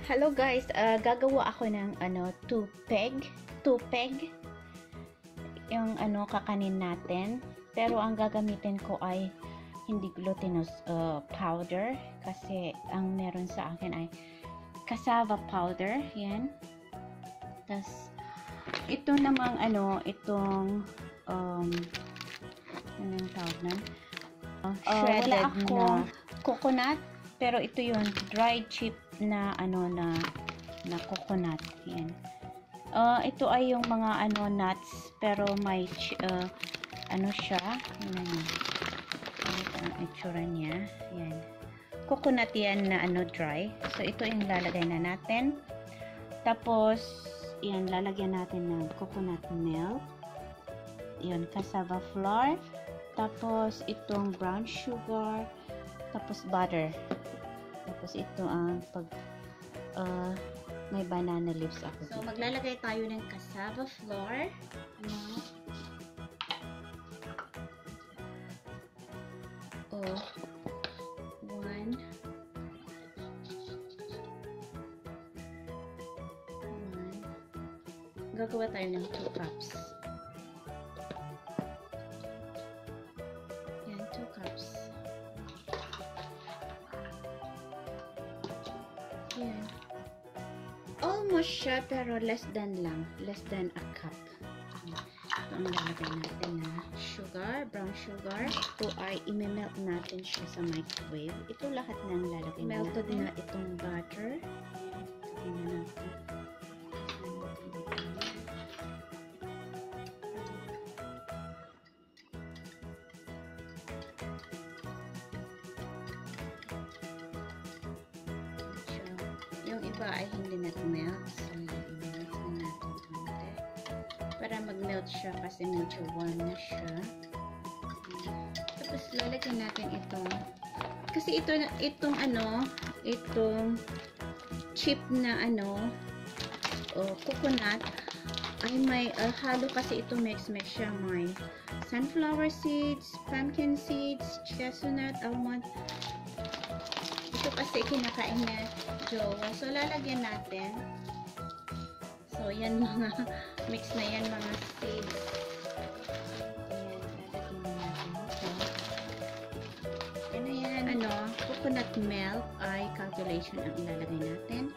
Hello guys, gagawa ako ng two-peg yung kakanin natin, pero ang gagamitin ko ay hindi glutinous powder kasi ang meron sa akin ay cassava powder, yan. Tas ito namang itong anong tawag na? Shredded wala akong coconut, pero ito yun, dried chip na na coconut, yan. Ito ay yung mga nuts, pero may siya, ito ang itsura niya, yan. Coconut yan na dry. So ito yung lalagay na natin. Tapos yan, lalagyan natin ng coconut milk, yan, cassava flour, tapos itong brown sugar, tapos butter. Tapos ito ang may banana leaves ako. So maglalagay tayo ng cassava flour. Gagawa tayo ng 2 cups. Yan, 2 cups. Yan. Almost siya, pero less than a cup. Ito ang lalagay natin na sugar, brown sugar. Ito ay i-melt natin siya sa microwave. Ito lahat ng lalagay natin. Melted na itong butter. Tingnan natin. Yung iba ay hindi na-melt. So, i-melt na natin konti. Para mag-melt siya kasi medyo warm na siya. Tapos, lalagyan natin itong kasi itong chip na coconut ay may halo kasi ito mix siya. May sunflower seeds, pumpkin seeds, chestnut, almond. Ito kasi kinakain na jowa. So, lalagyan natin. So, yan mga mix na yan, mga seeds. Ayan, lalagyan na natin ito. Yan na yan. Coconut milk ay calculation ang ilalagay natin.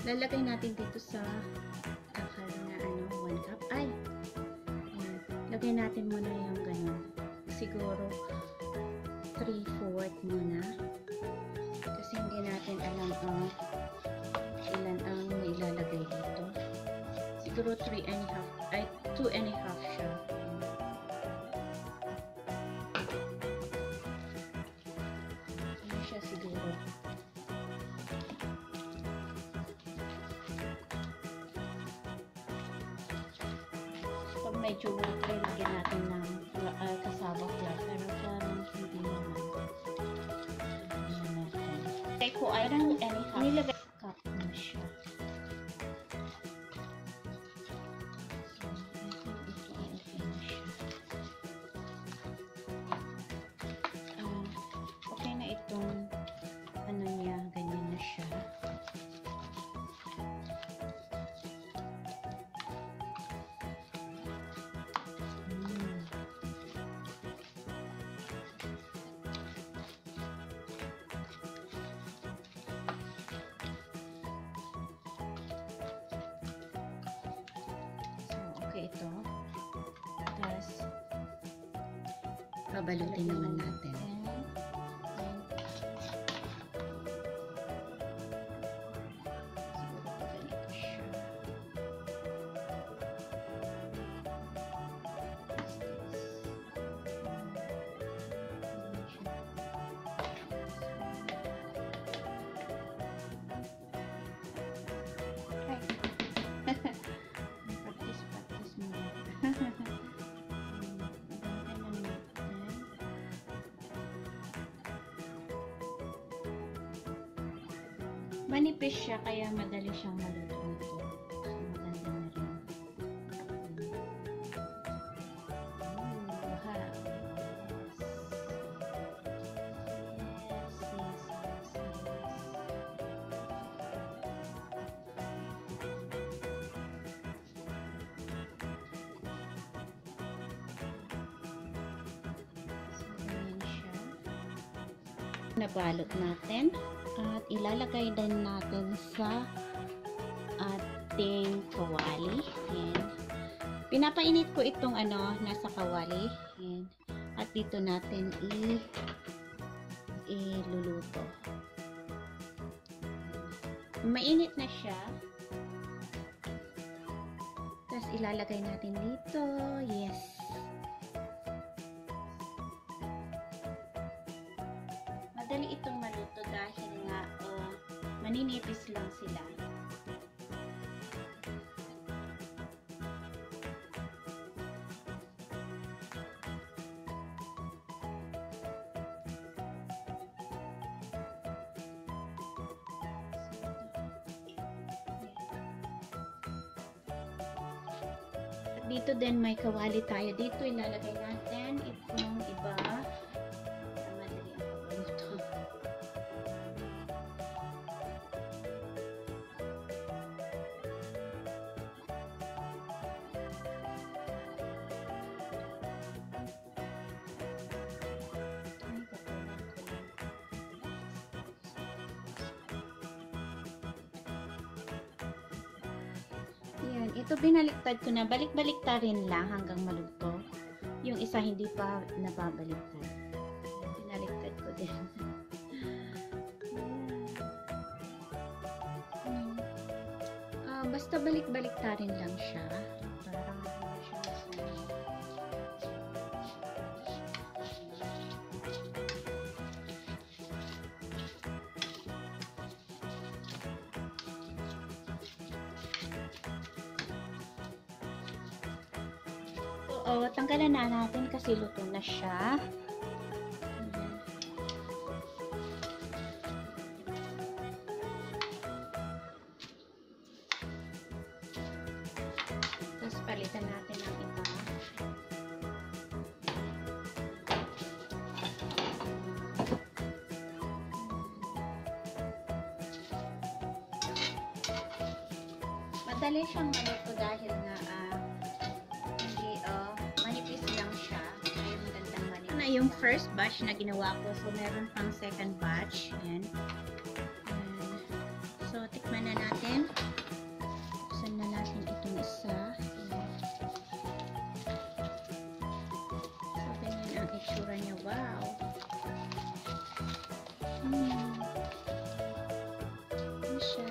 Lalagay natin dito sa kakal na 1 cup. Ay! Ayan. Lagay natin muna yung ganun. Siguro 3/4 muna. Kasi hindi natin alam ilan ang ilalagay dito. Siguro 3.5 ay 2.5 siya. Ayan siya siguro. Medyo water, lagyan natin ng cassava flour, pero parang hindi naman. Okay, ko ay nilagay cup na siya. So, ito ay okay na siya. Okay na itong niya, ganyan na siya. Ito. Tapos, babalutin naman natin. Manipis siya, kaya madali siyang maluto nito. So, maganda na rin. Ha. Nabalot natin at ilalagay din natin sa ating kawali. Ayan. Pinapainit ko itong nasa kawali. Ayan. At dito natin iluluto. Mainit na siya. Tapos ilalagay natin dito. Yes. Madali itong maluto dahil nga maninipis lang sila. At dito din may kawali tayo. Dito ilalagay natin itong iba. Yan, ito binaliktad ko na. Balik-baliktarin lang hanggang maluto. Yung isa hindi pa nababaliktad. Binaliktad ko din. Basta balik-baliktarin lang siya. Parang siya tanggalan na natin kasi luto na siya. Tapos palitan natin ang iba. Madali siyang maluto dahil nga yung first batch na ginawa ko. So, meron pang second batch. Ayan. So, tikman na natin. Buksan na natin itong isa. Ayan. So, ganyan ang itsura niya. Wow! Ano siya?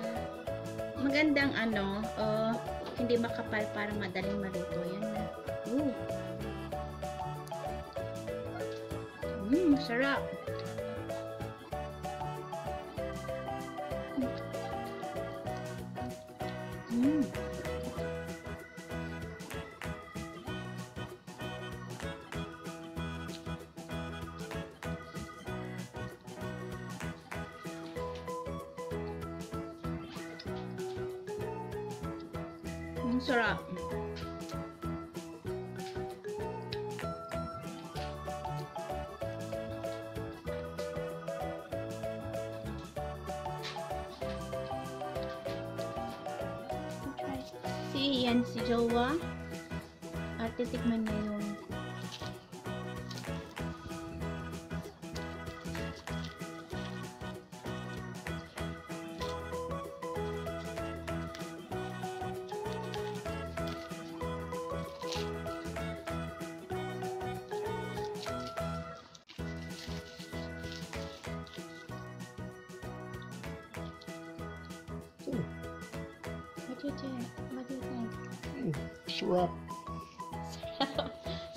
Magandang hindi makapal para madaling maluto. Yan na. Ooh! Sarap. Sarap. Yan si Jowa at titikman niya yung What do you think? Sarap.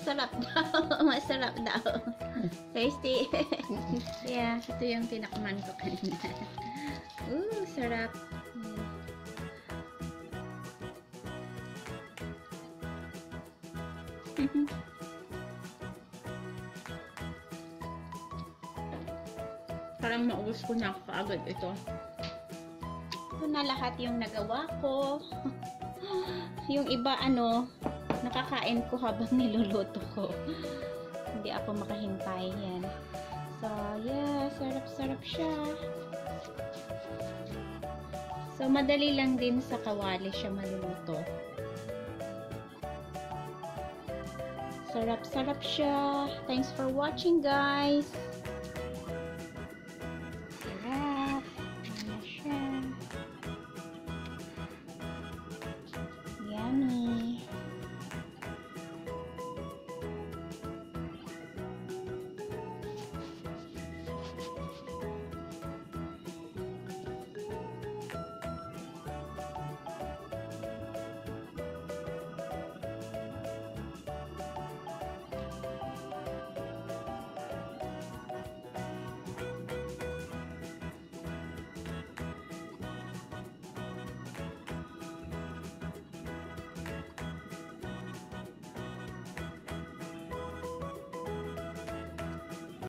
Sarap daw. Masarap daw. Tasty. Yeah, ito yung tinakman ko kanina. Sarap. Parang maubos ko na kaagad ito. na lahat yung nagawa ko. Yung iba, nakakain ko habang niluluto ko. Hindi ako makahintay. Yan. So, yeah, sarap-sarap siya. So, madali lang din sa kawali siya maluluto. Sarap-sarap siya. Thanks for watching, guys.